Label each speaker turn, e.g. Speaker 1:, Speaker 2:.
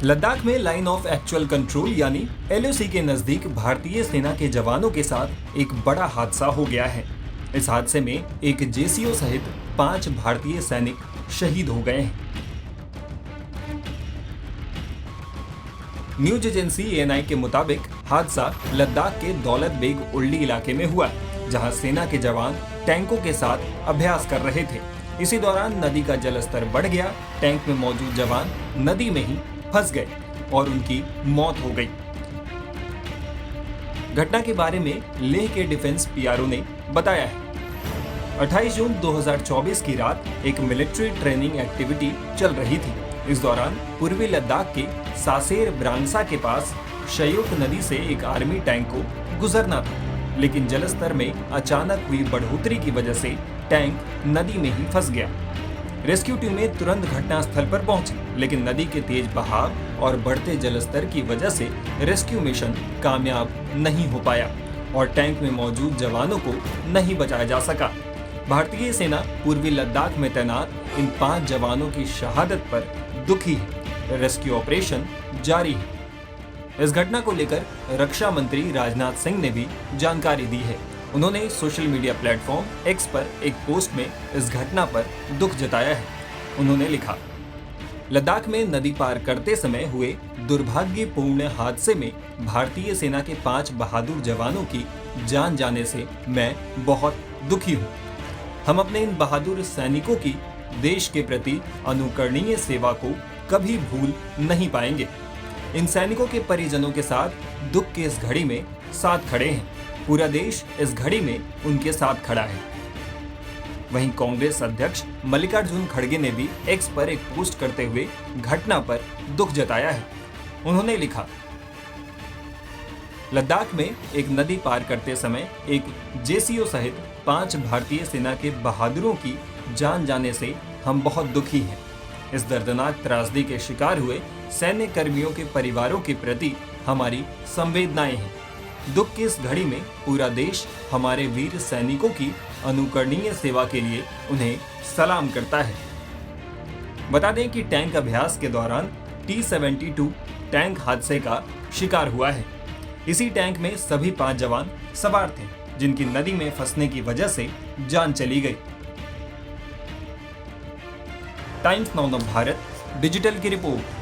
Speaker 1: लद्दाख में line of actual control यानी LOC के नजदीक भारतीय सेना के जवानों के साथ एक बड़ा हादसा हो गया है। इस हादसे में एक जेसीओ सहित 5 भारतीय सैनिक शहीद हो गए हैं। न्यूज एजेंसी एएनआई के मुताबिक हादसा लद्दाख के दौलत बेग उल्डी इलाके में हुआ, जहां सेना के जवान टैंकों के साथ अभ्यास कर रहे थे। इसी दौरान नदी का जलस्तर बढ़ गया, टैंक में मौजूद जवान नदी में ही फंस गए और उनकी मौत हो गई। घटना के बारे में लेह के डिफेंस पीआरओ ने बताया है। 28 जून 2024 की रात एक मिलिट्री ट्रेनिंग एक्टिविटी चल रही थी। इस दौरान पूर्वी लद्दाख के सासेर ब्रांगसा के पास शयोक नदी से एक आर्मी टैंक को गुजरना था, लेकिन जलस्तर में अचानक हुई बढ़ोतरी की वजह से टैंक नदी में ही फंस गया। रेस्क्यू टीमें तुरंत घटनास्थल पर पहुंची, लेकिन नदी के तेज बहाव और बढ़ते जलस्तर की वजह से रेस्क्यू मिशन कामयाब नहीं हो पाया और टैंक में मौजूद जवानों को नहीं बचाया जा सका। भारतीय सेना पूर्वी लद्दाख में तैनात इन 5 जवानों की शहादत पर दुखी है। रेस्क्यू ऑपरेशन जारी है। इस घटना को लेकर रक्षा मंत्री राजनाथ सिंह ने भी जानकारी दी है। उन्होंने सोशल मीडिया प्लेटफॉर्म एक्स पर एक पोस्ट में इस घटना पर दुख जताया है। उन्होंने लिखा, लद्दाख में नदी पार करते समय हुए दुर्भाग्यपूर्ण हादसे में भारतीय सेना के 5 बहादुर जवानों की जान जाने से मैं बहुत दुखी हूँ। हम अपने इन बहादुर सैनिकों की देश के प्रति अनुकरणीय सेवा को कभी भूल नहीं पाएंगे। इन सैनिकों के परिजनों के साथ दुख की इस घड़ी में साथ खड़े हैं। पूरा देश इस घड़ी में उनके साथ खड़ा है। वहीं कांग्रेस अध्यक्ष मल्लिकार्जुन खड़गे ने भी एक्स पर एक पोस्ट करते हुए घटना पर दुख जताया है। उन्होंने लिखा, लद्दाख में एक नदी पार करते समय एक जेसीओ सहित 5 भारतीय सेना के बहादुरों की जान जाने से हम बहुत दुखी हैं। इस दर्दनाक त्रासदी के शिकार हुए सैन्य कर्मियों के परिवारों के प्रति हमारी संवेदनाएं हैं। दुख की इस घड़ी में पूरा देश हमारे वीर सैनिकों की अनुकरणीय सेवा के लिए उन्हें सलाम करता है। बता दें कि टैंक अभ्यास के दौरान T-72 टैंक हादसे का शिकार हुआ है। इसी टैंक में सभी 5 जवान सवार थे, जिनकी नदी में फंसने की वजह से जान चली गई। टाइम्स नाउ भारत डिजिटल की रिपोर्ट।